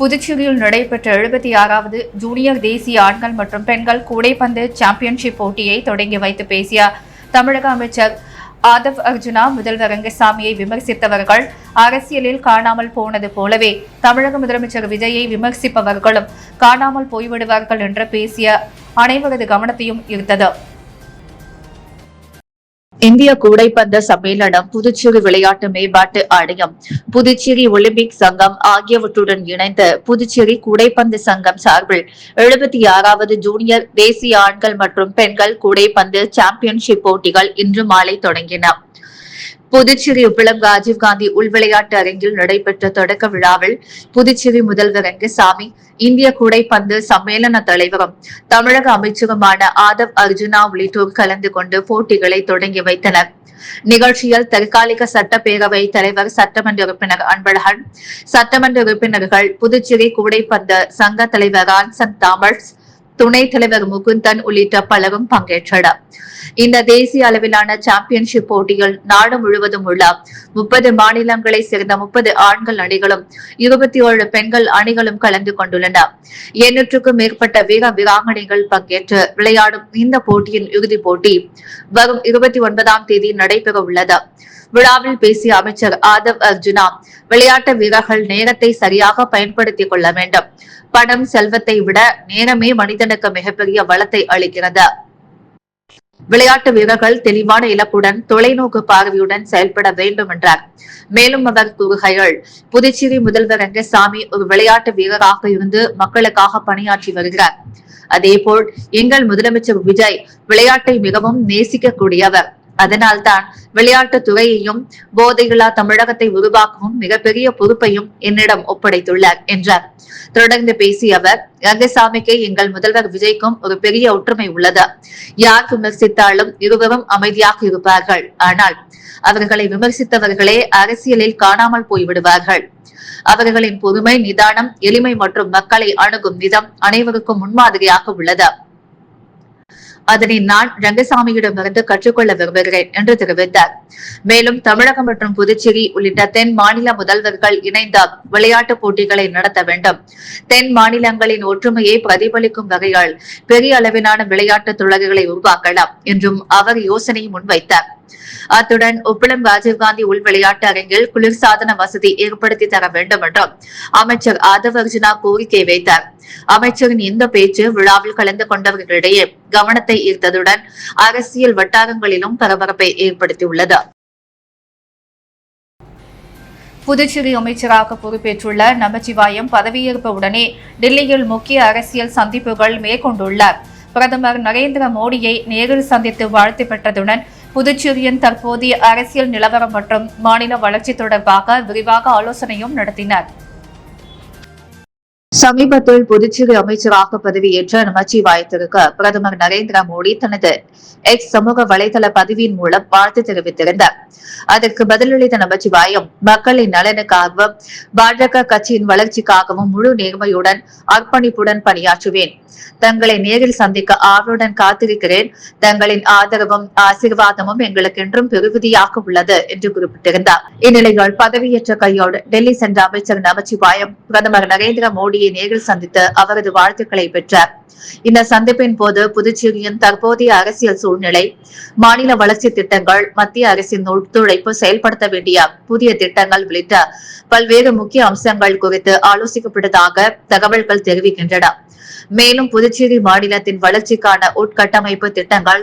புதுச்சேரியில் நடைபெற்ற 76வது ஜூனியர் தேசிய ஆண்கள் மற்றும் பெண்கள் கூடைப்பந்து சாம்பியன்ஷிப் போட்டியை தொடங்கி வைத்து பேசிய தமிழக அமைச்சர் ஆதவ் அர்ஜுனா, முதல்வர் ரங்கசாமியை விமர்சித்தவர்கள் அரசியலில் காணாமல் போனது போலவே தமிழக முதலமைச்சர் விஜயை விமர்சிப்பவர்களும் காணாமல் போய்விடுவார்கள் என்று பேசிய அனைவரது கவனத்தையும் ஈர்த்தது. இந்திய கூடைப்பந்து சம்மேளனம், புதுச்சேரி விளையாட்டு மேம்பாட்டு ஆணையம், புதுச்சேரி ஒலிம்பிக் சங்கம் ஆகியவற்றுடன் இணைந்து புதுச்சேரி கூடைப்பந்து சங்கம் சார்பில் 76வது ஜூனியர் தேசிய ஆண்கள் மற்றும் பெண்கள் கூடைப்பந்து சாம்பியன்ஷிப் போட்டிகள் இன்று மாலை தொடங்கின. புதுச்சேரி உப்பளம் ராஜீவ்காந்தி உள்விளையாட்டு அரங்கில் நடைபெற்ற தொடக்க விழாவில் புதுச்சேரி முதல்வர் ரங்கசாமி, இந்திய கூடைப்பந்து சம்மேளன தலைவரும் தமிழக அமைச்சருமான ஆதவ் அர்ஜுனா உள்ளிட்டோர் கலந்து கொண்டு போட்டிகளை தொடங்கி வைத்தனர். நிகழ்ச்சியில் தற்காலிக சட்டப்பேரவை தலைவர், சட்டமன்ற உறுப்பினர் அன்பழகன், சட்டமன்ற உறுப்பினர்கள், புதுச்சேரி கூடைப்பந்து சங்க தலைவர் ரான்சன் தாமஸ், துணைத் தலைவர் முகுந்தன் உள்ளிட்ட பலரும் பங்கேற்றனர். இந்த தேசிய அளவிலான சாம்பியன்ஷிப் போட்டியில் நாடு முழுவதும் உள்ள 30 மாநிலங்களைச் சேர்ந்த 30 ஆண்கள் அணிகளும் 27 பெண்கள் அணிகளும் கலந்து கொண்டுள்ளன. 800க்கும் மேற்பட்ட வீர வீராங்கனைகள் பங்கேற்று விளையாடும் இந்த போட்டியின் இறுதிப் போட்டி வரும் 29ஆம் தேதி நடைபெற உள்ளது. விழாவில் பேசிய அமைச்சர் ஆதவ் அர்ஜுனா, விளையாட்டு வீரர்கள் நேரத்தை சரியாக பயன்படுத்திக் கொள்ள வேண்டும். பணம், செல்வத்தை விட நேரமே மனிதனுக்கு மிகப்பெரிய வளத்தை அளிக்கிறது. விளையாட்டு வீரர்கள் தெளிவான இலக்குடன், தொலைநோக்கு பார்வையுடன் செயல்பட வேண்டும் என்றார். மேலும் அவர் கூறுகையில், புதுச்சேரி முதல்வர் ரங்கசாமி ஒரு விளையாட்டு வீரராக இருந்து மக்களுக்காக பணியாற்றி வருகிறார். அதேபோல் எங்கள் முதலமைச்சர் விஜய் விளையாட்டை மிகவும் நேசிக்கக்கூடியவர். அதனால்தான் விளையாட்டுத் துறையையும் போதையில்லா தமிழகத்தை உருவாக்கவும் மிகப்பெரிய பொறுப்பையும் என்னிடம் ஒப்படைத்துள்ளார் என்றார். தொடர்ந்து பேசிய அவர், ரங்கசாமிக்கு எங்கள் முதல்வர் விஜய்க்கும் ஒரு பெரிய ஒற்றுமை உள்ளது. யார் விமர்சித்தாலும் இருவரும் அமைதியாக இருப்பார்கள். ஆனால் அவர்களை விமர்சித்தவர்களே அரசியலில் காணாமல் போய்விடுவார்கள். அவர்களின் பொறுமை, நிதானம், எளிமை மற்றும் மக்களை அணுகும் விதம் அனைவருக்கும் முன்மாதிரியாக உள்ளது. அதனை நான் ரங்கசாமியிடமிருந்து கற்றுக்கொள்ள விரும்புகிறேன் என்று தெரிவித்தார். மேலும் தமிழகம் மற்றும் புதுச்சேரி உள்ளிட்ட தென் மாநில முதல்வர்கள் இணைந்த விளையாட்டுப் போட்டிகளை நடத்த வேண்டும். தென் மாநிலங்களின் ஒற்றுமையை பிரதிபலிக்கும் வகையில் பெரிய அளவிலான விளையாட்டு தொழில்களை உருவாக்கலாம் என்றும் அவர் யோசனை முன்வைத்தார். அத்துடன் உப்பளம் ராஜீவ்காந்தி உள் விளையாட்டு அரங்கில் குளிர்சாதன வசதி ஏற்படுத்தி தர வேண்டும் என்றும் அமைச்சர் ஆதவ் அர்ஜுனா கோரிக்கை வைத்தார். அமைச்சரின் இந்த பேச்சு விழாவில் கலந்து கொண்டவர்களிடையே கவனத்தை ஈர்த்ததுடன் அரசியல் வட்டாரங்களிலும் பரபரப்பை ஏற்படுத்தியுள்ளது. புதுச்சேரி அமைச்சராக பொறுப்பேற்றுள்ள நமச்சிவாயம் பதவியேற்ப உடனே டெல்லியில் முக்கிய அரசியல் சந்திப்புகள் மேற்கொண்டுள்ளார். பிரதமர் நரேந்திர மோடியை நேரில் சந்தித்து வாழ்த்து பெற்றதுடன் புதுச்சேரியின் தற்போதைய அரசியல் நிலவரம் மற்றும் மாநில வளர்ச்சி தொடர்பாக விரிவாக ஆலோசனையும் நடத்தினார். சமீபத்தில் புதுச்சேரி அமைச்சராக பதவியேற்ற நமச்சிவாயத்திற்கு பிரதமர் நரேந்திர மோடி தனது எக்ஸ் சமூக வலைதள பதிவின் மூலம் வாழ்த்து தெரிவித்திருந்தார். அதற்கு பதிலளித்த நமச்சிவாயம், மக்களின் நலனுக்காகவும் பாஜக கட்சியின் வளர்ச்சிக்காகவும் முழு நேர்மையுடன் அர்ப்பணிப்புடன் பணியாற்றுவேன். தங்களை நேரில் சந்திக்க ஆவலுடன் காத்திருக்கிறேன். தங்களின் ஆதரவும் ஆசீர்வாதமும் எங்களுக்கு என்றும் பெருமதியாக உள்ளது என்று குறிப்பிட்டிருந்தார். இந்நிலையில் பதவியேற்ற கையோடு டெல்லி சென்ற அமைச்சர் நமச்சிவாயம் பிரதமர் நரேந்திர மோடியை நேரில் சந்தித்து அவரது வாழ்த்துக்களை பெற்றார். இந்த சந்திப்பின் போது புதுச்சேரியின் தற்போதைய அரசியல் சூழ்நிலை, மாநில வளர்ச்சி திட்டங்கள், மத்திய அரசின் ஒத்துழைப்பு, செயல்படுத்த வேண்டிய புதிய திட்டங்கள் உள்ளிட்ட பல்வேறு முக்கிய அம்சங்கள் குறித்து ஆலோசிக்கப்பட்டதாக தகவல்கள் தெரிவிக்கின்றன. மேலும் புதுச்சேரி மாநிலத்தின் வளர்ச்சிக்கான உட்கட்டமைப்பு திட்டங்கள்,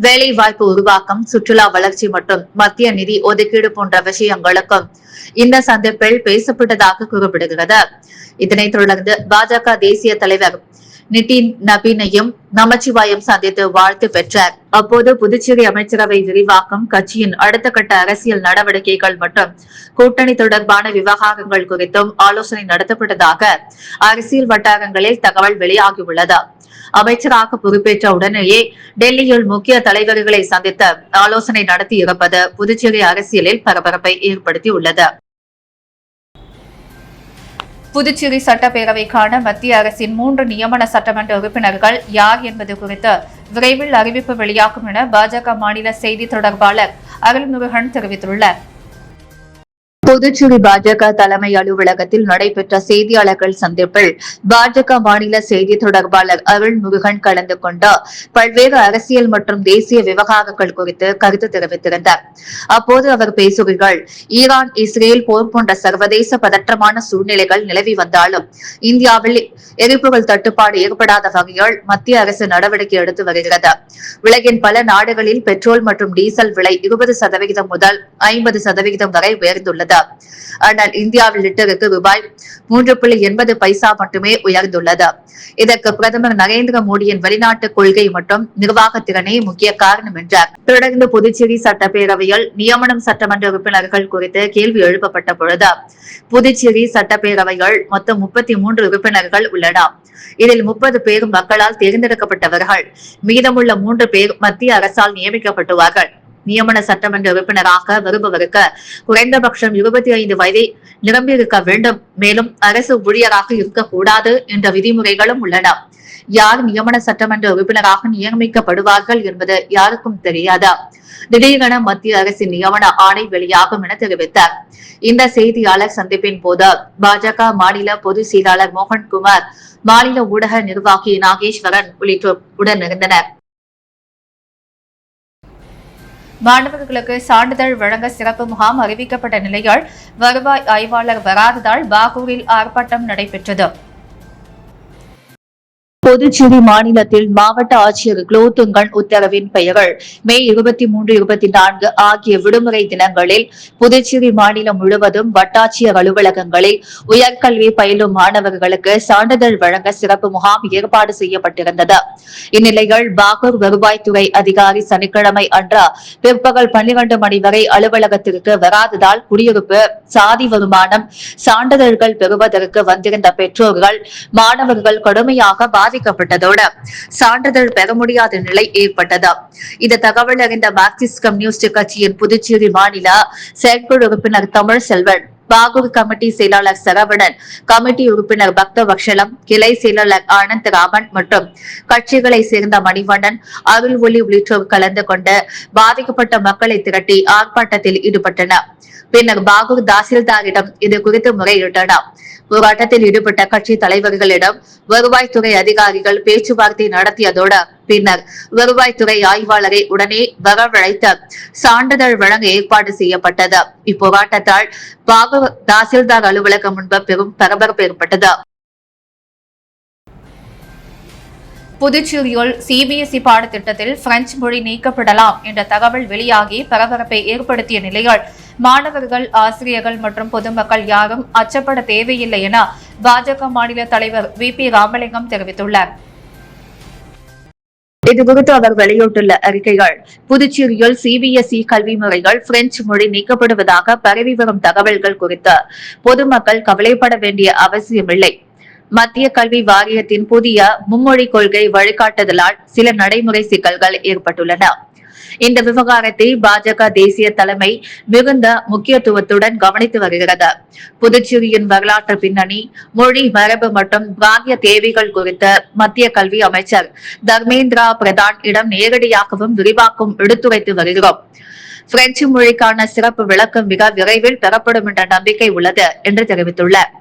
வேலை வாய்ப்பு உருவாக்கம், சுற்றுலா வளர்ச்சி மற்றும் மத்திய நிதி ஒதுக்கீடு போன்ற விஷயங்களுக்கும் இந்த சந்திப்பில் பேசப்பட்டதாக கூறப்படுகிறது. இதனைத் தொடர்ந்து பாஜக தேசிய தலைவர் நிதின் நபீனையும் நமச்சிவாயம் சந்தித்து வாழ்த்து பெற்றார். அப்போது புதுச்சேரி அமைச்சரவை விரிவாக்கம், கட்சியின் அடுத்த கட்ட அரசியல் நடவடிக்கைகள் மற்றும் கூட்டணி தொடர்பான விவகாரங்கள் குறித்தும் ஆலோசனை நடத்தப்பட்டதாக அரசியல் வட்டாரங்களில் தகவல் வெளியாகியுள்ளது. அமைச்சராக பொறுப்பேற்ற உடனேயே டெல்லியில் முக்கிய தலைவர்களை சந்தித்து ஆலோசனை நடத்தியிருப்பது புதுச்சேரி அரசியலில் பரபரப்பை ஏற்படுத்தியுள்ளது. புதுச்சேரி சட்டப்பேரவைக்கான மத்திய அரசின் 3 நியமன சட்டமன்ற உறுப்பினர்கள் யார் என்பது குறித்து விரைவில் அறிவிப்பு வெளியாகும் என பாஜக மாநில செய்தி தொடர்பாளர் அருள்முருகன் தெரிவித்துள்ளார். புதுச்சேரி பாஜக தலைமை அலுவலகத்தில் நடைபெற்ற செய்தியாளர்கள் சந்திப்பில் பாஜக மாநில செய்தி தொடர்பாளர் அருள்முருகன் கலந்து கொண்டு பல்வேறு அரசியல் மற்றும் தேசிய விவகாரங்கள் குறித்து கருத்து தெரிவித்திருந்தார். அப்போது அவர் பேசுகையில், ஈரான் இஸ்ரேல் போர் போன்ற சர்வதேச பதற்றமான சூழ்நிலைகள் நிலவி வந்தாலும் இந்தியாவில் எரிபொருள் தட்டுப்பாடு ஏற்படாத வகையில் மத்திய அரசு நடவடிக்கை எடுத்து வருகிறது. உலகின் பல நாடுகளில் பெட்ரோல் மற்றும் டீசல் விலை 20% முதல் 50% வரை உயர்ந்துள்ளது. ஆனால் இந்தியாவில் லிட்டருக்கு ரூபாய் 3.80 மட்டுமே உயர்ந்துள்ளது. இதற்கு பிரதமர் நரேந்திர மோடியின் வெளிநாட்டு கொள்கை மற்றும் நிர்வாகத்திறனே முக்கிய காரணம் என்றார். தொடர்ந்து புதுச்சேரி சட்டப்பேரவையில் நியமனம் சட்டமன்ற உறுப்பினர்கள் குறித்து கேள்வி எழுப்பப்பட்ட பொழுது, புதுச்சேரி சட்டப்பேரவையில் மொத்தம் 33 உறுப்பினர்கள் உள்ளனர். இதில் 30 பேர் மக்களால் தேர்ந்தெடுக்கப்பட்டவர்கள், மீதமுள்ள 3 பேர் மத்திய அரசால் நியமிக்கப்பட்டுவார்கள். நியமன சட்டமன்ற உறுப்பினராக வருபவருக்கு குறைந்தபட்சம் 25 வயதை நிரம்பியிருக்க வேண்டும். மேலும் அரசு ஊழியராக இருக்கக்கூடாது என்ற விதிமுறைகளும் உள்ளன. யார் நியமன சட்டமன்ற உறுப்பினராக நியமிக்கப்படுவார்கள் என்பது யாருக்கும் தெரியாது. திடீரென மத்திய அரசின் நியமன ஆணை வெளியாகும் என தெரிவித்தார். இந்த செய்தியாளர் சந்திப்பின் போது பாஜக மாநில பொதுச் செயலாளர் மோகன்குமார், மாநில ஊடக நிர்வாகி நாகேஸ்வரன் உள்ளிட்டோர் உடனிருந்தனர். மாணவர்களுக்கு சான்றிதழ் வழங்க சிறப்பு முகாம் அறிவிக்கப்பட்ட நிலையில் வருவாய் ஆய்வாளர் வராததால் பாகூரில் ஆர்ப்பாட்டம் நடைபெற்றது. புதுச்சேரி மாநிலத்தில் மாவட்ட ஆட்சியர் குலோத்துங்கன் உத்தரவின் பெயரில் மே 23, 24 ஆகிய விடுமுறை தினங்களில் புதுச்சேரி மாநிலம் முழுவதும் வட்டாட்சியர் அலுவலகங்களில் உயர்கல்வி பயிலும் மாணவர்களுக்கு சான்றிதழ் வழங்க சிறப்பு முகாம் ஏற்பாடு செய்யப்பட்டிருந்தது. இந்நிலையில் பாகூர் வருவாய்த்துறை அதிகாரி சனிக்கிழமை அன்று பிற்பகல் 12 மணி வரை அலுவலகத்திற்கு வராததால் குடியிருப்பு, சாதி வருமானம் சான்றிதழ்கள் பெறுவதற்கு வந்திருந்த பெற்றோர்கள், மாணவர்கள் கடுமையாக பாதிக்கப்பட்டதோடு சான்றிதழ் பெற முடியாத நிலை ஏற்பட்டது. இந்த தகவல் அறிந்த மார்க்சிஸ்ட் கம்யூனிஸ்ட் கட்சியின் புதுச்சேரி மாநில செயற்குழு உறுப்பினர் தமிழ் செல்வன், பாகூர் கமிட்டி செயலாளர் சரவணன், கமிட்டி உறுப்பினர் பக்தவக்ஷலம், கிளை செயலாளர் ஆனந்த் ராமன் மற்றும் கட்சிகளை சேர்ந்த மணிவண்ணன், அருள் ஒளி உள்ளிட்டோர் கலந்து கொண்டு பாதிக்கப்பட்ட மக்களை திரட்டி ஆர்ப்பாட்டத்தில் ஈடுபட்டனர். பின்னர் பாகூர் தாசில்தாரிடம் இது குறித்து முறையிட்டனர். போராட்டத்தில் ஈடுபட்ட கட்சி தலைவர்களிடம் வருவாய்த்துறை அதிகாரிகள் பேச்சுவார்த்தை நடத்தியதோடு பின்னர் வருவாய்த்துறை ஆய்வாளரை உடனே வரவழைத்து சான்றிதழ் வழங்க ஏற்பாடு செய்யப்பட்டது. இப்போராட்டத்தால் பாகூர் தாசில்தார் அலுவலகம் முன்பு பெரும் பரபரப்பு ஏற்பட்டது. புதுச்சேரியில் சிபிஎஸ்இ பாடத்திட்டத்தில் பிரெஞ்சு மொழி நீக்கப்படலாம் என்ற தகவல் வெளியாகி பரபரப்பை ஏற்படுத்திய நிலையில் மாணவர்கள், ஆசிரியர்கள் மற்றும் பொதுமக்கள் யாரும் அச்சப்பட தேவையில்லை என பாஜக மாநில தலைவர் வி.பி. ராமலிங்கம் தெரிவித்துள்ளார். இதுகுறித்து அவர் வெளியிட்டுள்ள அறிக்கைகள், புதுச்சேரியில் சிபிஎஸ்இ கல்வி முறைகள் பிரெஞ்சு மொழி நீக்கப்படுவதாக பரவி வரும் தகவல்கள் குறித்து பொதுமக்கள் கவலைப்பட வேண்டிய அவசியமில்லை. மத்திய கல்வி வாரியத்தின் புதிய மும்மொழி கொள்கை வழிகாட்டுதலால் சில நடைமுறை சிக்கல்கள் ஏற்பட்டுள்ளன. இந்த விவகாரத்தை பாஜக தேசிய தலைமை மிகுந்த முக்கியத்துவத்துடன் கவனித்து வருகிறது. புதுச்சேரியின் வரலாற்று பின்னணி, மொழி மரபு மற்றும் பிராந்திய தேவைகள் குறித்து மத்திய கல்வி அமைச்சர் தர்மேந்திரா பிரதான் இடம் நேரடியாகவும் விரிவாகவும் எடுத்துரைத்து வருகிறோம். பிரெஞ்சு மொழிக்கான சிறப்பு விளக்கம் மிக விரைவில் பெறப்படும் என்ற நம்பிக்கை உள்ளது என்று தெரிவித்துள்ளார்.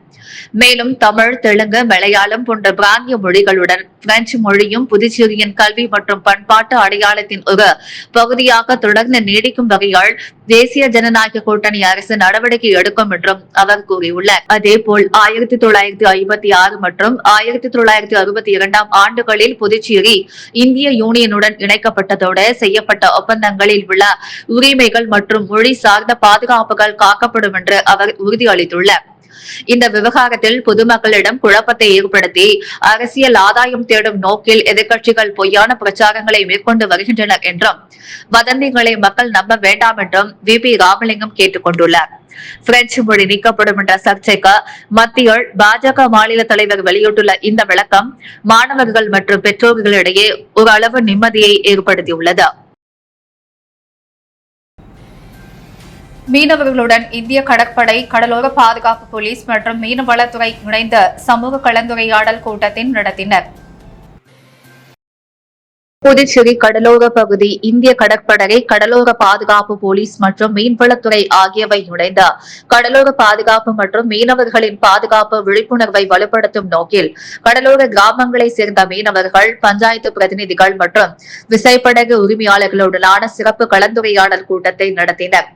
மேலும் தமிழ், தெலுங்கு, மலையாளம் போன்ற பிராந்திய மொழிகளுடன் பிரெஞ்சு மொழியும் புதுச்சேரியின் கல்வி மற்றும் பண்பாட்டு அடையாளத்தின் ஒரு பகுதியாக தொடர்ந்து நீடிக்கும் வகையில் தேசிய ஜனநாயக கூட்டணி அரசு நடவடிக்கை எடுக்கும் என்றும் அவர் கூறியுள்ளார். அதேபோல் 1956 மற்றும் 1962 ஆண்டுகளில் புதுச்சேரி இந்திய யூனியனுடன் இணைக்கப்பட்டதோடு செய்யப்பட்ட ஒப்பந்தங்களில் உள்ள உரிமைகள் மற்றும் மொழி சார்ந்த பாதுகாப்புகள் காக்கப்படும் என்று அவர் உறுதியளித்துள்ளார். இந்த விவகாரத்தில் பொதுமக்களிடம் குழப்பத்தை ஏற்படுத்தி அரசியல் ஆதாயம் தேடும் நோக்கில் எதிர்க்கட்சிகள் பொய்யான பிரச்சாரங்களை மேற்கொண்டு வருகின்றனர் என்றும் வதந்திகளை மக்கள் நம்ப வேண்டாம் என்றும் வி.பி. ராமலிங்கம் கேட்டுக் கொண்டுள்ளார். பிரெஞ்சு மொழி நீக்கப்படும் என்ற சர்ச்சைக்கு மத்தியில் பாஜக மாநில தலைவர் வெளியிட்டுள்ள இந்த விளக்கம் மாணவர்கள் மற்றும் பெற்றோர்களிடையே ஒரு அளவு நிம்மதியை ஏற்படுத்தியுள்ளது. மீனவர்களுடன் இந்திய கடற்படை, கடலோர பாதுகாப்பு போலீஸ் மற்றும் மீனவளத்துறை இணைந்த சமூக கலந்துரையாடல் கூட்டத்தை நடத்தினர். புதுச்சேரி கடலோர பகுதி இந்திய கடற்படை, கடலோர பாதுகாப்பு போலீஸ் மற்றும் மீன்வளத்துறை ஆகியவை இணைந்த கடலோர பாதுகாப்பு மற்றும் மீனவர்களின் பாதுகாப்பு விழிப்புணர்வை வலுப்படுத்தும் நோக்கில் கடலோர கிராமங்களை சேர்ந்த மீனவர்கள், பஞ்சாயத்து பிரதிநிதிகள் மற்றும் விசைப்படகு உரிமையாளர்களுடனான சிறப்பு கலந்துரையாடல் கூட்டத்தை நடத்தினர்.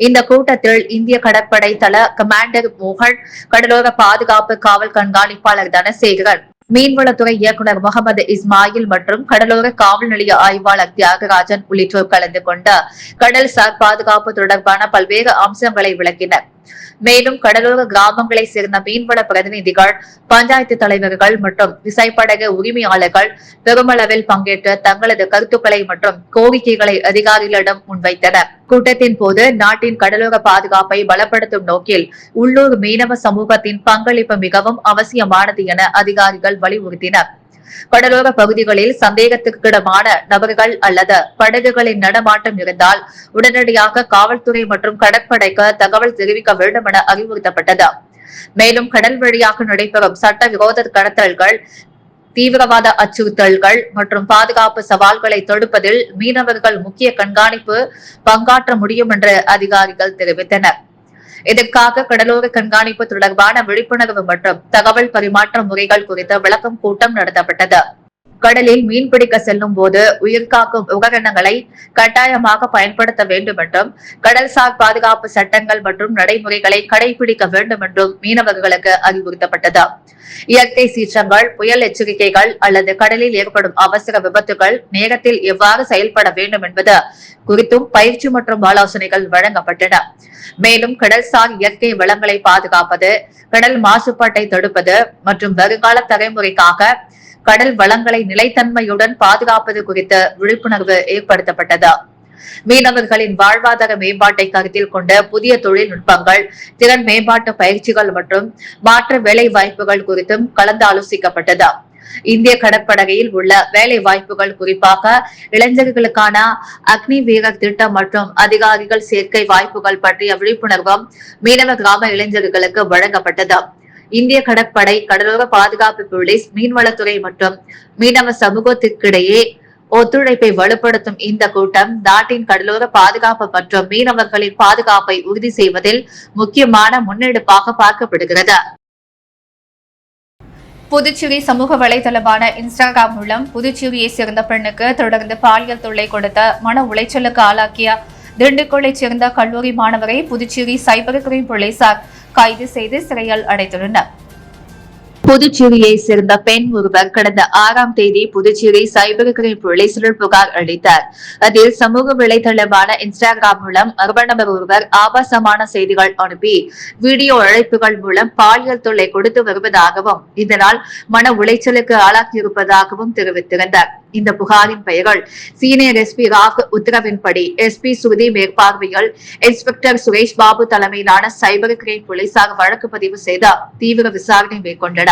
இந்த கூட்டத்தில் இந்திய கடற்படை தள கமாண்டர் மோகன், கடலோர பாதுகாப்பு காவல் கண்காணிப்பாளர் தனசேகரன், மீன்வளத்துறை இயக்குநர் முகமது இஸ்மாயில் மற்றும் கடலோர காவல் நிலைய ஆய்வாளர் தியாகராஜன் உள்ளிட்டோர் கலந்து கொண்ட கடல்சார் பாதுகாப்பு தொடர்பான பல்வேறு அம்சங்களை விளக்கினர். மேலும் கடலோர கிராமங்களை சேர்ந்த மீன்வள பிரதிநிதிகள், பஞ்சாயத்து தலைவர்கள் மற்றும் விசைப்படகு உரிமையாளர்கள் பெருமளவில் பங்கேற்று தங்களது கருத்துக்களை மற்றும் கோரிக்கைகளை அதிகாரிகளிடம் முன்வைத்தனர். கூட்டத்தின் போது நாட்டின் கடலோர பாதுகாப்பை பலப்படுத்தும் நோக்கில் உள்ளூர் மீனவ சமூகத்தின் பங்களிப்பு மிகவும் அவசியமானது என அதிகாரிகள் வலியுறுத்தினர். கடலோர பகுதிகளில் சந்தேகத்துக்கிடமான நபர்கள் அல்லது படகுகளின் நடமாட்டம் இருந்தால் உடனடியாக காவல்துறை மற்றும் கடற்படைக்கு தகவல் தெரிவிக்க வேண்டும் என அறிவுறுத்தப்பட்டது. மேலும் கடல் வழியாக நடைபெறும் சட்டவிரோத கடத்தல்கள், தீவிரவாத அச்சுறுத்தல்கள் மற்றும் பாதுகாப்பு சவால்களை தடுப்பதில் மீனவர்கள் முக்கிய கண்காணிப்பு பங்காற்ற முடியும் என்று அதிகாரிகள் தெரிவித்தனர். இதற்காக கடலோர கண்காணிப்பு தொடர்பான விழிப்புணர்வு மற்றும் தகவல் பரிமாற்ற முறைகள் குறித்த விளக்கம் கூட்டம் நடத்தப்பட்டது. கடலில் மீன்பிடிக்க செல்லும் போது உயிர்காக்கும் உபகரணங்களை கட்டாயமாக பயன்படுத்த வேண்டும் என்றும், கடல்சார் பாதுகாப்பு சட்டங்கள் மற்றும் நடைமுறைகளை கடைபிடிக்க வேண்டும் என்றும் மீனவர்களுக்கு அறிவுறுத்தப்பட்டது. இயற்கை சீற்றங்கள், புயல் எச்சரிக்கைகள் அல்லது கடலில் ஏற்படும் அவசர விபத்துகள் நேரத்தில் எவ்வாறு செயல்பட வேண்டும் என்பது குறித்தும் பயிற்சி மற்றும் ஆலோசனைகள் வழங்கப்பட்டன. மேலும் கடல்சார் இயற்கை வளங்களை பாதுகாப்பது, கடல் மாசுபாட்டை தடுப்பது மற்றும் வருங்கால தலைமுறைக்காக கடல் வளங்களை நிலைத்தன்மையுடன் பாதுகாப்பது குறித்த விழிப்புணர்வு ஏற்படுத்தப்பட்டது. மீனவர்களின் வாழ்வாதார மேம்பாட்டை கருத்தில் கொண்ட புதிய தொழில்நுட்பங்கள், திறன் மேம்பாட்டு பயிற்சிகள் மற்றும் மாற்று வேலை வாய்ப்புகள் குறித்தும் கலந்து ஆலோசிக்கப்பட்டது. இந்திய கடற்படையில் உள்ள வேலை வாய்ப்புகள், குறிப்பாக இளைஞர்களுக்கான அக்னி வீரர் திட்டம் மற்றும் அதிகாரிகள் சேர்க்கை வாய்ப்புகள் பற்றிய விழிப்புணர்வும் மீனவ கிராம இளைஞர்களுக்கு வழங்கப்பட்டது. இந்திய கடற்படை, கடலோர பாதுகாப்பு போலீஸ், மீன்வளத்துறை மற்றும் மீனவ சமூகத்திற்கிடையே ஒத்துழைப்பை வலுப்படுத்தும் இந்த கூட்டம் நாட்டின் கடலோர பாதுகாப்பு மற்றும் மீனவர்களின் பாதுகாப்பை உறுதி செய்வதில் முக்கியமான முன்னெடுப்பாக பார்க்கப்படுகிறது. புதுச்சேரி சமூக வலைதளமான இன்ஸ்டாகிராம் மூலம் புதுச்சேரியை சேர்ந்த பெண்ணுக்கு தொடர்ந்து பாலியல் தொல்லை கொடுத்த மன உளைச்சலுக்கு ஆளாக்கிய திண்டுக்கல்லைச் சேர்ந்த கல்லூரி மாணவரை புதுச்சேரி சைபர் கிரைம் போலீசார் கைது செய்து சிறையில் அடைத்துள்ளனர். புதுச்சேரியை சேர்ந்த பெண் ஒருவர் கடந்த 6ஆம் தேதி புதுச்சேரி சைபர் கிரைம் போலீசில் புகார் அளித்தார். அதில் சமூக வலைதளமான இன்ஸ்டாகிராம் மூலம் மர்ம நபர் ஒருவர் ஆபாசமான செய்திகள் அனுப்பி வீடியோ அழைப்புகள் மூலம் பாலியல் தொல்லை கொடுத்து வருவதாகவும், இதனால் மன உளைச்சலுக்கு ஆளாக்கியிருப்பதாகவும் தெரிவித்திருந்தார். இந்த புகாரின் பெயர்கள் சீனியர் எஸ்பி ராக் உத்தரவின்படி எஸ்பி சுருதி மேற்பார்வையில் இன்ஸ்பெக்டர் சுரேஷ் பாபு தலைமையிலான சைபர் கிரைம் போலீசார் வழக்கு பதிவு செய்து தீவிர விசாரணை மேற்கொண்டனர்.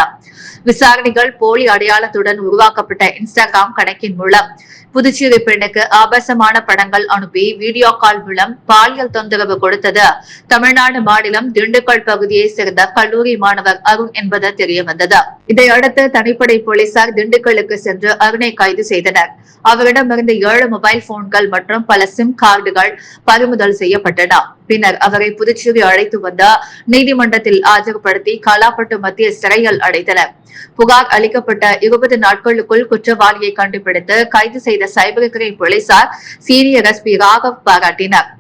விசாரணைகள் போலி அடையாளத்துடன் உருவாக்கப்பட்ட இன்ஸ்டாகிராம் கணக்கின் மூலம் புதுச்சேரி பெண்ணுக்கு ஆபாசமான படங்கள் அனுப்பி வீடியோ கால் மூலம் பாலியல் தொந்தரவு கொடுத்தது தமிழ்நாடு மாநிலம் திண்டுக்கல் பகுதியை சேர்ந்த கல்லூரி மாணவர் அருண் என்பது தெரியவந்தது. இதையடுத்து தனிப்படை போலீசார் திண்டுக்கல்லுக்கு சென்று அருணை கைது செய்தனர். அவரிடமிருந்து 7 மொபைல் போன்கள் மற்றும் பல சிம் கார்டுகள் பறிமுதல் செய்யப்பட்டன. பின்னர் அவரை புதுச்சேரி அழைத்து வந்த நீதிமன்றத்தில் ஆஜர்படுத்தி காலாப்பட்டு மத்திய சிறையில் அடைத்தனர். புகார் அளிக்கப்பட்ட 20 நாட்களுக்குள் குற்றவாளியை கண்டுபிடித்து கைது செய்த சைபர் கிரைம் போலீசார் சீனியர் எஸ்பி ராகவ் பாராட்டினர்.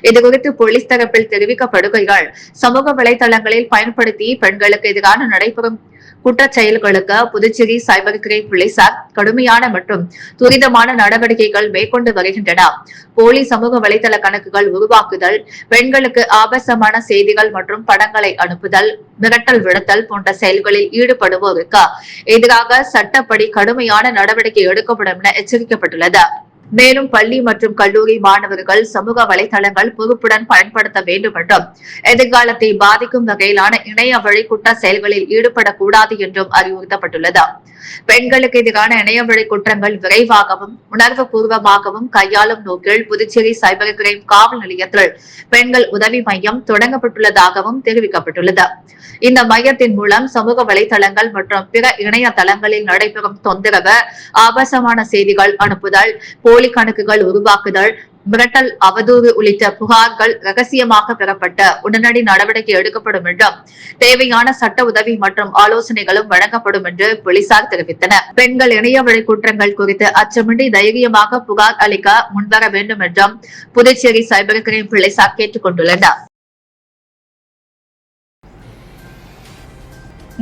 இதுகுறித்து போலீஸ் தரப்பில் தெரிவிக்கப்படுகைகள், சமூக வலைதளங்களில் பயன்படுத்தி பெண்களுக்கு எதிரான நடைபெறும் குற்றச் செயல்களுக்கு புதுச்சேரி சைபர் கிரைம் போலீசார் கடுமையான மற்றும் துரிதமான நடவடிக்கைகள் மேற்கொண்டு வருகின்றன. போலி சமூக வலைதள கணக்குகள் உருவாக்குதல், பெண்களுக்கு ஆபாசமான செய்திகள் மற்றும் படங்களை அனுப்புதல், மிரட்டல் விடுத்தல் போன்ற செயல்களில் ஈடுபடுவோருக்கு எதிராக சட்டப்படி கடுமையான நடவடிக்கை எடுக்கப்படும் என எச்சரிக்கப்பட்டுள்ளது. மேலும் பள்ளி மற்றும் கல்லூரி மாணவர்கள் சமூக வலைதளங்கள் பொறுப்புடன் பயன்படுத்த வேண்டும் என்றும் எதிர்காலத்தை பாதிக்கும் வகையிலான இணைய வழி குற்ற செயல்களில் ஈடுபடக்கூடாது என்றும் அறிவுறுத்தப்பட்டுள்ளது. பெண்களுக்கு எதிரான இணையவழி குற்றங்கள் விரைவாகவும் உணர்வு பூர்வமாகவும் கையாளும் நோக்கில் புதுச்சேரி சைபர் கிரைம் காவல் நிலையத்தில் பெண்கள் உதவி மையம் தொடங்கப்பட்டுள்ளதாகவும் தெரிவிக்கப்பட்டுள்ளது. இந்த மையத்தின் மூலம் சமூக வலைதளங்கள் மற்றும் பிற இணையதளங்களில் நடைபெறும் தொந்தரவு, ஆபாசமான செய்திகள் அனுப்புதல், போலி கணக்குகள் உருவாக்குதல், மிரட்டல், அவதூறு உள்ளிட்ட புகார்கள் ரகசியமாக பெறப்பட்ட உடனடி நடவடிக்கை எடுக்கப்படும் என்றும் தேவையான சட்ட உதவி மற்றும் ஆலோசனைகளும் வழங்கப்படும் என்று போலீசார் தெரிவித்தனர். பெண்கள் இணையவழி குற்றங்கள் குறித்து அச்சமின்றி தைரியமாக புகார் அளிக்க முன்வர வேண்டும் என்றும் புதுச்சேரி சைபர் கிரைம் போலீசார் கேட்டுக் கொண்டுள்ளனர்.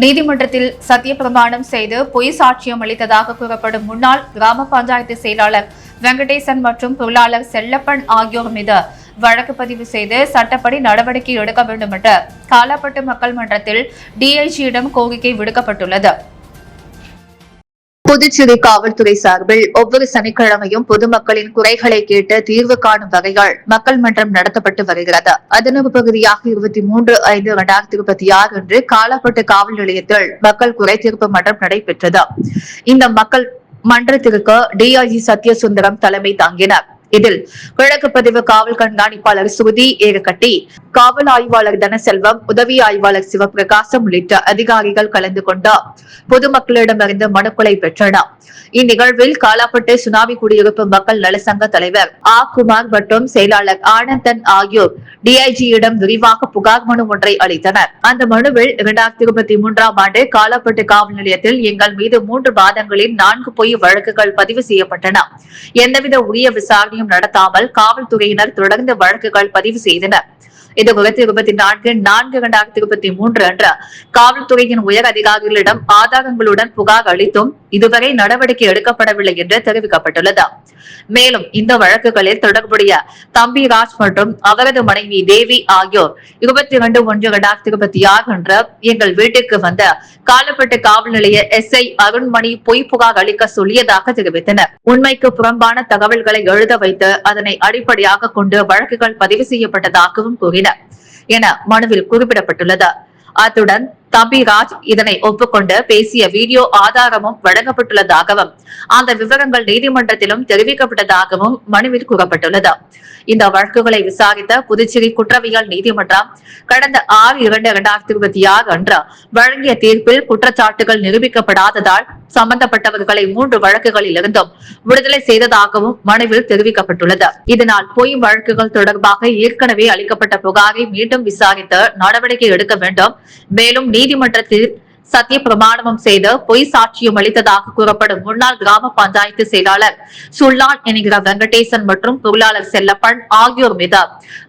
நீதிமன்றத்தில் சத்தியப்பிரமாணம் செய்து பொய் சாட்சியம் அளித்ததாக கூறப்படும் முன்னாள் கிராம பஞ்சாயத்து செயலாளர் வெங்கடேசன் மற்றும் பொருளாளர் செல்லப்பன் ஆகியோர் மீது வழக்கு பதிவு செய்து சட்டப்படி நடவடிக்கை எடுக்க வேண்டும் என்று காலாப்பட்டு மக்கள் மன்றத்தில் டிஐஜியிடம் கோரிக்கை விடுக்கப்பட்டுள்ளது. புதுச்சேரி காவல்துறை சார்பில் ஒவ்வொரு சனிக்கிழமையும் பொதுமக்களின் குறைகளை கேட்டு தீர்வு காணும் வகையில் மக்கள் மன்றம் நடத்தப்பட்டு வருகிறது. அதன் ஒரு பகுதியாக 23/5/2026 அன்று காலாப்பட்டு காவல் நிலையத்தில் மக்கள் குறை தீர்ப்பு மன்றம் நடைபெற்றது. இந்த மக்கள் மன்றத்திற்கு டிஐஜி சத்யசுந்தரம் தலைமை தாங்கினார். இதில் கிழக்கு பதிவு காவல் கண்காணிப்பாளர் சுருதி ஏகக்கட்டி, காவல் ஆய்வாளர் தனசெல்வம், உதவி ஆய்வாளர் சிவபிரகாசம் உள்ளிட்ட அதிகாரிகள் கலந்து கொண்டு பொதுமக்களிடமிருந்து மனுக்களை பெற்றனர். இந்நிகழ்வில் காலாப்பட்டு சுனாமி குடியிருப்பு மக்கள் நலசங்க தலைவர் ஆ. குமார் மற்றும் செயலாளர் ஆனந்தன் ஆகியோர் டிஐஜியிடம் விரிவாக புகார் மனு ஒன்றை அளித்தனர். அந்த மனுவில் 2023 ஆண்டு காலாப்பட்டு காவல் நிலையத்தில் எங்கள் மீது 3 மாதங்களில் 4 பொய் வழக்குகள் பதிவு செய்யப்பட்டன. எந்தவித உரிய விசாரணையும் நடத்தாமல் காவல்துறையினர் தொடர்ந்து வழக்குகள் பதிவு செய்தனர். இதுகுறித்து 24/4/2023 அன்று காவல்துறையின் உயர் அதிகாரிகளிடம் ஆதாரங்களுடன் புகார் அளித்தும் இதுவரை நடவடிக்கை எடுக்கப்படவில்லை என்று தெரிவிக்கப்பட்டுள்ளது. மேலும் இந்த வழக்குகளில் தொடர்புடைய தம்பிராஜ் மற்றும் அவரது மனைவி தேவி ஆகியோர் 22/1/2026 அன்று எங்கள் வீட்டிற்கு வந்த காலாப்பட்டு காவல் நிலைய SI அருண்மணி பொய் புகார் அளிக்க சொல்லியதாக தெரிவித்தனர். உண்மைக்கு புறம்பான தகவல்களை எழுத வைத்து அதனை அடிப்படையாக கொண்டு வழக்குகள் பதிவு செய்யப்பட்டதாகவும் கூறினர் என மனுவில் குறிப்பிடப்பட்டுள்ளது. அத்துடன் தம்பிராஜ் இதனை ஒப்புக்கொண்டு பேசிய வீடியோ ஆதாரமும் வழங்கப்பட்டுள்ளதாகவும் அந்த விவரங்கள் நீதிமன்றத்திலும் தெரிவிக்கப்பட்டதாகவும் மனுவில் கூறப்பட்டுள்ளது. இந்த வழக்குகளை விசாரித்த புதுச்சேரி குற்றவியல் நீதிமன்றம் கடந்த 6/2/2026 அன்று வழங்கிய தீர்ப்பில் குற்றச்சாட்டுகள் நிரூபிக்கப்படாததால் சம்பந்தப்பட்டவர்களை 3 வழக்குகளில் இருந்தும் விடுதலை செய்ததாகவும் மனுவில் தெரிவிக்கப்பட்டுள்ளது. இதனால் பொய் வழக்குகள் தொடர்பாக ஏற்கனவே அளிக்கப்பட்ட புகாரை மீண்டும் விசாரித்து நடவடிக்கை எடுக்க வேண்டும். மேலும் நீதிமன்றத்தில் சத்திய பிரமாணமும் செய்து பொய் சாட்சியம் அளித்ததாக கூறப்படும் முன்னாள் கிராம பஞ்சாயத்து செயலாளர் சுல்லான் என்கிற வெங்கடேசன் மற்றும் பொருளாளர் செல்லப்பன் ஆகியோர் மீது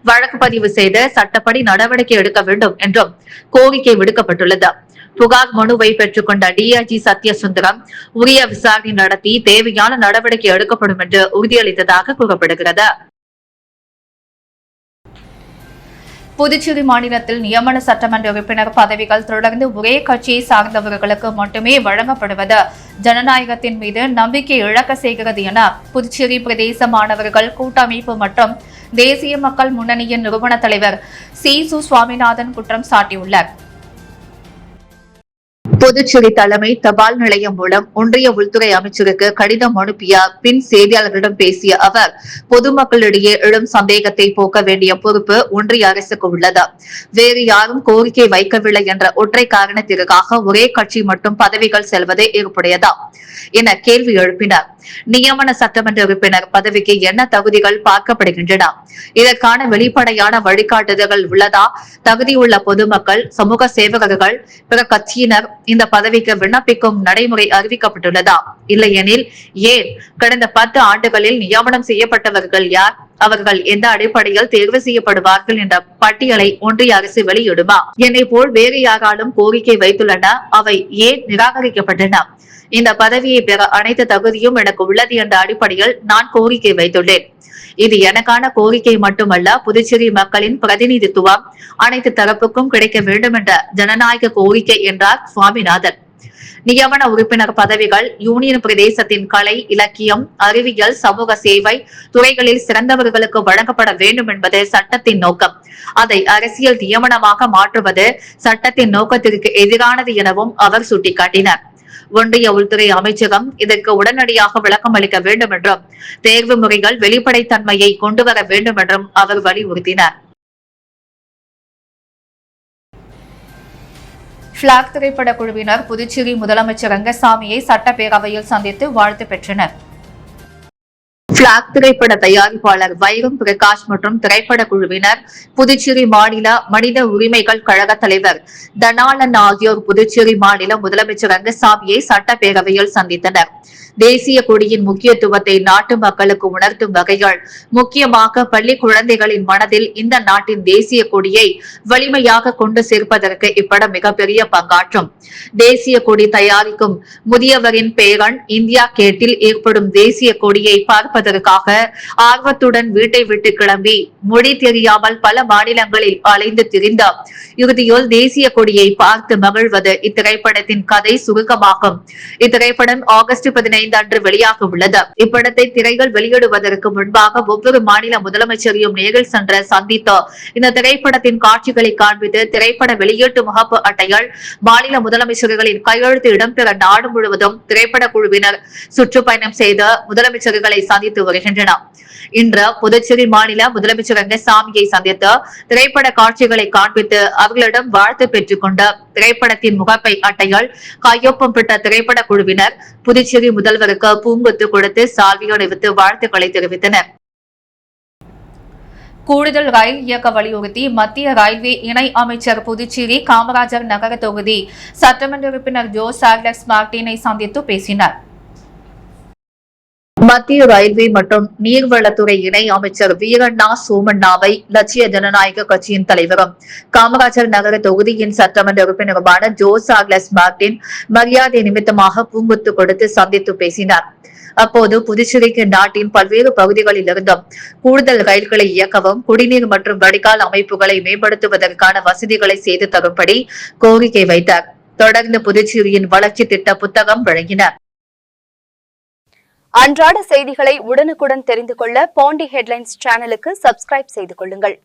வழக்கு பதிவு செய்து சட்டப்படி நடவடிக்கை எடுக்க வேண்டும் என்றும் கோரிக்கை விடுக்கப்பட்டுள்ளது. புகார் மனுவை பெற்றுக் கொண்ட டிஐஜி சத்யசுந்தரம் உரிய விசாரணை நடத்தி தேவையான நடவடிக்கை எடுக்கப்படும் என்று உறுதியளித்ததாக கூறப்படுகிறது. புதுச்சேரி மாநிலத்தில் நியமன சட்டமன்ற உறுப்பினர் பதவிகள் தொடர்ந்து ஒரே கட்சியை சார்ந்தவர்களுக்கு மட்டுமே வழங்கப்படுவது ஜனநாயகத்தின் மீது நம்பிக்கை இழக்க செய்கிறது என புதுச்சேரி பிரதேச மாணவர்கள் கூட்டமைப்பு மற்றும் தேசிய மக்கள் முன்னணியின் நிறுவன தலைவர் சு. சுவாமிநாதன் குற்றம் சாட்டியுள்ளார். புதுச்சேரி தலைமை தபால் நிலையம் மூலம் ஒன்றிய உள்துறை அமைச்சருக்கு கடிதம் அனுப்பிய பின் செய்தியாளர்களிடம் பேசிய அவர், பொதுமக்களிடையே எழும் சந்தேகத்தை போக்க வேண்டிய பொறுப்பு ஒன்றிய அரசுக்கு உள்ளது. வேறு யாரும் கோரிக்கை வைக்கவில்லை என்ற ஒற்றை காரணத்திற்காக ஒரே கட்சி மட்டும் பதவிகள் செல்வதே ஏற்புடையதா என கேள்வி எழுப்பினார். நியமன சட்டமன்ற உறுப்பினர் பதவிக்கு என்ன தகுதிகள் பார்க்கப்படுகின்றன? இதற்கான வெளிப்படையான வழிகாட்டுதல்கள் உள்ளதா? தகுதியுள்ள பொதுமக்கள், சமூக சேவகர்கள், பிற கட்சியினர் இந்த பதவிக்கு விண்ணப்பிக்கும் நடைமுறை அறிவிக்கப்பட்டுள்ளதா? இல்லையெனில் ஏன்? கடந்த 10 ஆண்டுகளில் நியமனம் செய்யப்பட்டவர்கள் யார்? அவர்கள் எந்த அடிப்படையில் தேர்வு செய்யப்படுவார்கள் என்ற பட்டியலை ஒன்றிய அரசு வெளியிடுமா? என்னை போல் வேறு யாராலும் கோரிக்கை வைத்துள்ளன, அவை ஏன் நிராகரிக்கப்பட்டன? இந்த பதவியை பெற அனைத்து தகுதியும் எனக்கு உள்ளது என்ற அடிப்படையில் நான் கோரிக்கை வைத்துள்ளேன். இது எனக்கான கோரிக்கை மட்டுமல்ல, புதுச்சேரி மக்களின் பிரதிநிதித்துவம் அனைத்து தரப்புக்கும் கிடைக்க வேண்டும் என்ற ஜனநாயக கோரிக்கை என்றார் சுவாமிநாதன். நியமன உறுப்பினர் பதவிகள் யூனியன் பிரதேசத்தின் கலை, இலக்கியம், அறிவியல், சமூக சேவை துறைகளில் சிறந்தவர்களுக்கு வழங்கப்பட வேண்டும் என்பது சட்டத்தின் நோக்கம். அதை அரசியல் நியமனமாக மாற்றுவது சட்டத்தின் நோக்கத்திற்கு எதிரானது எனவும் அவர் சுட்டிக்காட்டினார். ஒன்றிய உள்துறை அமைச்சகம் இதற்கு உடனடியாக விளக்கம் அளிக்க வேண்டும் என்றும் தேர்வு முறைகள் வெளிப்படைத்தன்மையை கொண்டுவர வேண்டும் என்றும் அவர் வலியுறுத்தினார். பிளாக் திரைப்பட குழுவினர் புதுச்சேரி முதலமைச்சர் ரங்கசாமியை சட்டப்பேரவையில் சந்தித்து வாழ்த்து பெற்றனர். பிளாக் திரைப்பட தயாரிப்பாளர் வைரம் பிரகாஷ் மற்றும் திரைப்பட குழுவினர், புதுச்சேரி மாநில மனித உரிமைகள் கழக தலைவர் தனாலன் ஆகியோர் புதுச்சேரி மாநில முதலமைச்சர் ரங்கசாமியை சட்டப்பேரவையில் சந்தித்தனர். தேசிய கொடியின் முக்கியத்துவத்தை நாட்டு மக்களுக்கு உணர்த்தும் வகையில் முக்கியமாக பள்ளி குழந்தைகளின் மனதில் இந்த நாட்டின் தேசிய கொடியை வலிமையாக கொண்டு சேர்ப்பதற்கு இப்படம் மிகப்பெரிய பங்காற்றும். தேசிய கொடி தயாரிக்கும் முதியவரின் பேரன் இந்தியா கேட்டில் ஏற்படும் தேசிய கொடியை பார்ப்பதற்காக ஆர்வத்துடன் வீட்டை விட்டு கிளம்பி மொழி தெரியாமல் பல மாநிலங்களில் அலைந்து திரிந்தார். இறுதியில் தேசிய கொடியை பார்த்து மகிழ்வது இத்திரைப்படத்தின் கதை சுருக்கமாகும். இத்திரைப்படம் ஆகஸ்ட் 15 அன்று வெளியாக உள்ளது. இப்படத்தை திரைகள் வெளியிடுவதற்கு முன்பாக ஒவ்வொரு மாநில முதலமைச்சரையும் நேரில் சென்று சந்தித்து இந்த திரைப்படத்தின் காட்சிகளை காண்பித்து திரைப்பட வெளியீட்டு முகப்பு அட்டைகள் மாநில முதலமைச்சர்களின் கையெழுத்து இடம்பெற நாடு முழுவதும் திரைப்பட குழுவினர் சுற்றுப்பயணம் செய்து முதலமைச்சர்களை சந்தித்து வருகின்றனர். இன்று புதுச்சேரி மாநில முதலமைச்சர் ரங்கசாமியை சந்தித்து திரைப்பட காட்சிகளை காண்பித்து அவர்களிடம் வாழ்த்து பெற்றுக் கொண்ட திரைப்படத்தின் முகப்பை அட்டைகள் கையொப்பம் பெற்ற திரைப்பட குழுவினர் புதுச்சேரி முதல்வருக்கு பூங்கொத்து கொடுத்து சால்வை அணிவித்து வாழ்த்துக்களை தெரிவித்தனர். கூடுதல் ரயில் இயக்க வலியுறுத்தி மத்திய ரயில்வே இணை அமைச்சர் புதுச்சேரி காமராஜர் நகர தொகுதி சட்டமன்ற உறுப்பினர் ஜோ சார்லஸ் மார்டினை சந்தித்து பேசினார். மத்திய ரயில்வே மற்றும் நீர்வளத்துறை இணை அமைச்சர் வீரண்ணா சோமண்ணாவை லட்சிய ஜனநாயக கட்சியின் தலைவரும் காமராஜர் நகர தொகுதியின் சட்டமன்ற உறுப்பினருமான ஜோ சார்லஸ் மார்டின் மரியாதை நிமித்தமாக பூங்கொத்து கொடுத்து சந்தித்து பேசினார். அப்போது புதுச்சேரிக்கு நாட்டின் பல்வேறு பகுதிகளிலிருந்தும் கூடுதல் ரயில்களை இயக்கவும் குடிநீர் மற்றும் வடிகால் அமைப்புகளை மேம்படுத்துவதற்கான வசதிகளை செய்து தரும்படி கோரிக்கை வைத்தார். தொடர்ந்து புதுச்சேரியின் வளர்ச்சி திட்ட புத்தகம் வழங்கினார். அன்றாட செய்திகளை உடனுக்குடன் தெரிந்து கொள்ள பாண்டி ஹெட்லைன்ஸ் சேனலுக்கு சப்ஸ்கிரைப் செய்து கொள்ளுங்கள்.